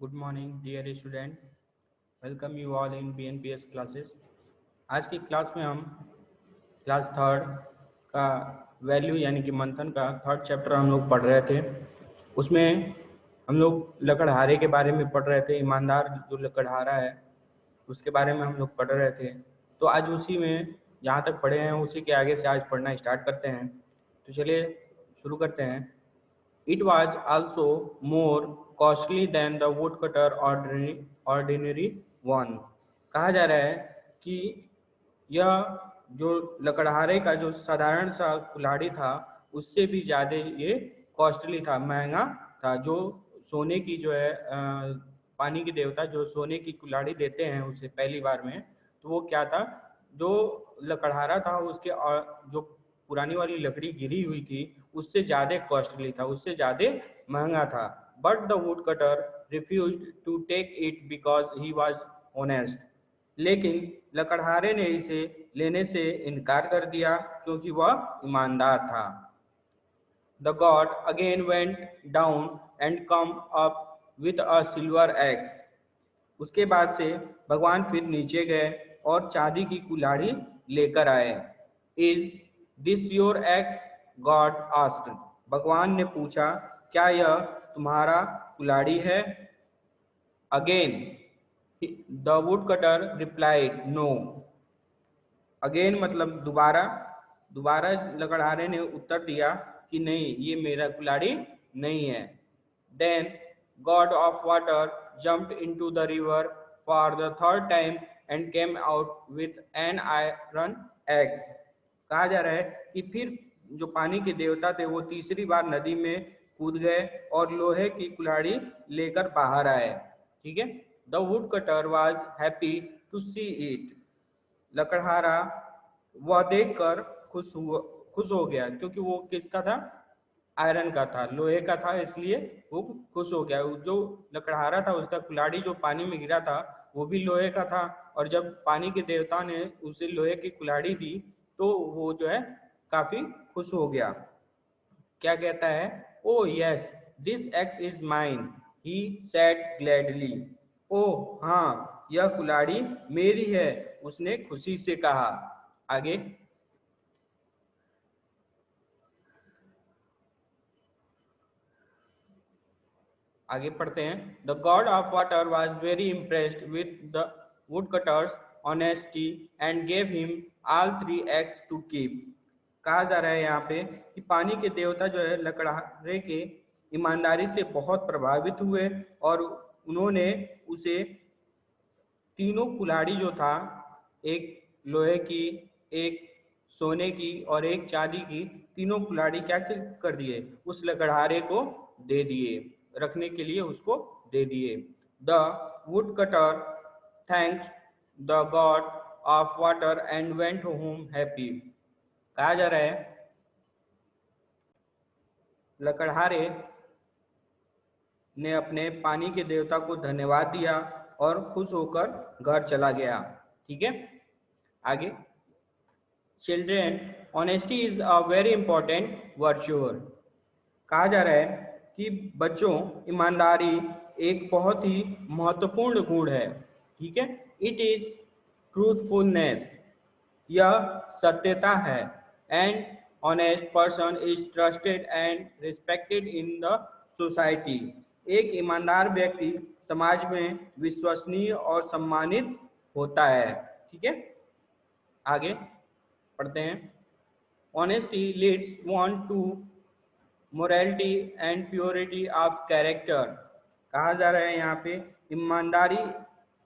Good morning dear student. Welcome you all in BNPS classes. आज की class में हम क्लास थर्ड का वैल्यू यानी कि मंथन का थर्ड चैप्टर हम लोग पढ़ रहे थे। उसमें हम लोग लकड़हारे के बारे में पढ़ रहे थे। ईमानदार जो लकड़हारा है उसके बारे में हम लोग पढ़ रहे थे। तो आज उसी में जहाँ तक पढ़े हैं उसी के आगे से आज पढ़ना स्टार्ट करते हैं। तो चलिए शुरू करते हैं। It was also more costly than the woodcutter ordinary one। कहा जा रहा है कि यह जो लकड़हारे का जो साधारण सा कुल्हाड़ी था उससे भी ज़्यादा ये कॉस्टली था, महंगा था। जो सोने की जो है पानी के देवता जो सोने की कुल्हाड़ी देते हैं उसे पहली बार में, तो वो क्या था, जो लकड़हारा था उसके जो पुरानी वाली लकड़ी गिरी हुई थी उससे ज़्यादा कॉस्टली था, उससे ज़्यादा महंगा था। But the woodcutter refuse to take it because he was honest. लेकिन लकड़हारे ने इसे लेने से इनकार कर दिया क्योंकि वह ईमानदार था। The god again went down and come up with a silver axe। उसके बाद से भगवान फिर नीचे गए और चांदी की कुल्हाड़ी लेकर आए। Is this your axe? God asked. भगवान ने पूछा, क्या यह तुम्हारा कुल्हाड़ी है? Again the woodcutter replied, no. Again मतलब दोबारा, दोबारा लकड़हारे ने उत्तर दिया कि नहीं, ये मेरा कुल्हाड़ी नहीं है। Then God of water jumped into the river for the third time and came out with an iron axe। कहा जा रहा है कि फिर जो पानी के देवता थे वो तीसरी बार नदी में कूद गए और लोहे की कुल्हाड़ी लेकर बाहर आए। ठीक है। The woodcutter was happy to see it. लकड़हारा वह देखकर खुश हो गया क्योंकि वो किसका था? आयरन का था, लोहे का था, इसलिए वो खुश हो गया। जो लकड़हारा था उसका कुल्हाड़ी जो पानी में गिरा था वो भी लोहे का था, और जब पानी के देवता ने उसे लोहे की कुल्हाड़ी दी तो वो जो है काफी खुश हो गया। क्या कहता है? Oh yes, this axe is mine, he said gladly. ओ हाँ, यह कुल्हाड़ी मेरी है, उसने खुशी से कहा। आगे आगे पढ़ते हैं। The God of water was very impressed with the woodcutter's honesty and gave him all 3 axe to keep. कहा जा रहा है यहाँ पे कि पानी के देवता जो है लकड़हारे के ईमानदारी से बहुत प्रभावित हुए और उन्होंने उसे तीनों कुल्हाड़ी जो था, एक लोहे की, एक सोने की और एक चांदी की, तीनों कुल्हाड़ी क्या कर दिए? उस लकड़हारे को दे दिए, रखने के लिए उसको दे दिए। The wood cutter thanks the God of water and went home happy. कहा जा रहा है लकड़हारे ने अपने पानी के देवता को धन्यवाद दिया और खुश होकर घर चला गया। ठीक है। आगे children, honesty is a very important virtue. कहा जा रहा है कि बच्चों, ईमानदारी एक बहुत ही महत्वपूर्ण गुण है। ठीक है। इट इज ट्रूथफुलनेस, यह सत्यता है। And honest person is trusted and respected in the society. एक ईमानदार व्यक्ति समाज में विश्वसनीय और सम्मानित होता है। ठीक है। आगे पढ़ते हैं। Honesty leads one to morality and purity of character. कहा जा रहा है यहाँ पे ईमानदारी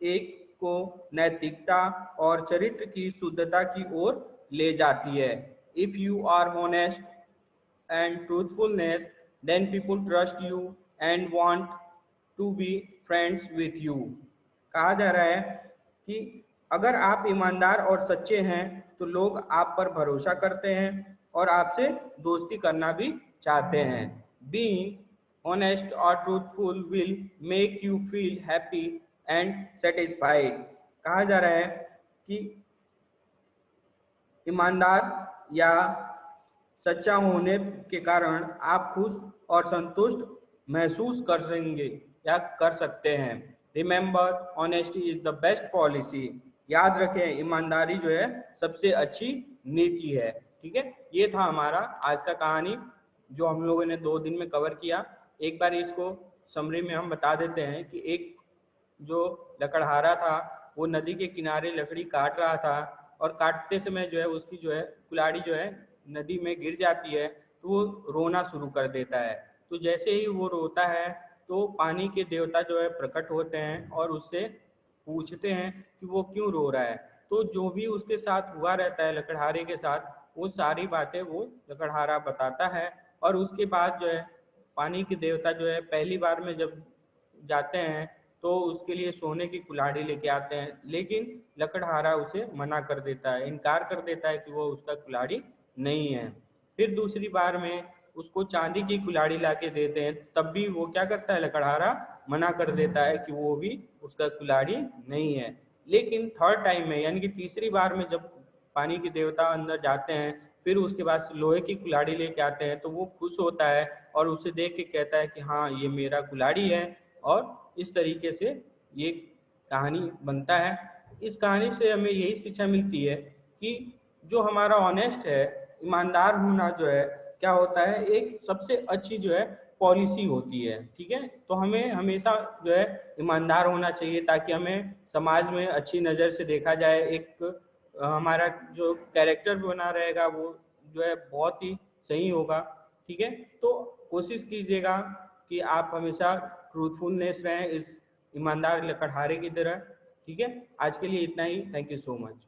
एक को नैतिकता और चरित्र की शुद्धता की ओर ले जाती है। If you are honest and truthfulness then people trust you and want to be friends with you. कहा जा रहा है कि अगर आप ईमानदार और सच्चे हैं तो लोग आप पर भरोसा करते हैं और आपसे दोस्ती करना भी चाहते हैं। बीइंग ऑनेस्ट और truthful will make you feel happy and satisfied. कहा जा रहा है कि ईमानदार या सच्चा होने के कारण आप खुश और संतुष्ट महसूस करेंगे। या कर सकते हैं। Remember, honesty is the best policy. याद रखें, ईमानदारी जो है सबसे अच्छी नीति है। ठीक है, ये था हमारा आज का कहानी जो हम लोगों ने 2 दिन में कवर किया। एक बार इसको समरी में हम बता देते हैं कि एक जो लकड़हारा था वो नदी के किनारे लकड़ी काट रहा था और काटते समय जो है उसकी जो है कुल्हाड़ी जो है नदी में गिर जाती है, तो वो रोना शुरू कर देता है। तो जैसे ही वो रोता है तो पानी के देवता जो है प्रकट होते हैं और उससे पूछते हैं कि वो क्यों रो रहा है। तो जो भी उसके साथ हुआ रहता है लकड़हारे के साथ, वो सारी बातें वो लकड़हारा बताता है। और उसके बाद जो है पानी के देवता जो है पहली बार में जब जाते हैं तो उसके लिए सोने की कुल्हाड़ी लेके आते हैं, लेकिन लकड़हारा उसे मना कर देता है, इनकार कर देता है कि वो उसका कुल्हाड़ी नहीं है। फिर दूसरी बार में उसको चांदी की कुल्हाड़ी ला के देते हैं, तब भी वो क्या करता है, लकड़हारा मना कर देता है कि वो भी उसका कुल्हाड़ी नहीं है। लेकिन थर्ड टाइम में यानी कि तीसरी बार में जब पानी के देवता अंदर जाते हैं, फिर उसके बाद लोहे की कुल्हाड़ी लेके आते हैं, तो वो खुश होता है और उसे देख के कहता है कि हाँ ये मेरा कुल्हाड़ी है। और इस तरीके से ये कहानी बनता है। इस कहानी से हमें यही शिक्षा मिलती है कि जो हमारा ऑनेस्ट है, ईमानदार होना जो है क्या होता है, एक सबसे अच्छी जो है पॉलिसी होती है। ठीक है, तो हमें हमेशा जो है ईमानदार होना चाहिए ताकि हमें समाज में अच्छी नज़र से देखा जाए। एक हमारा जो कैरेक्टर बना रहेगा वो जो है बहुत ही सही होगा। ठीक है, तो कोशिश कीजिएगा कि आप हमेशा ट्रूथफुलनेस रहें, इस ईमानदार लकड़हारे की तरह। ठीक है, आज के लिए इतना ही। Thank you so much.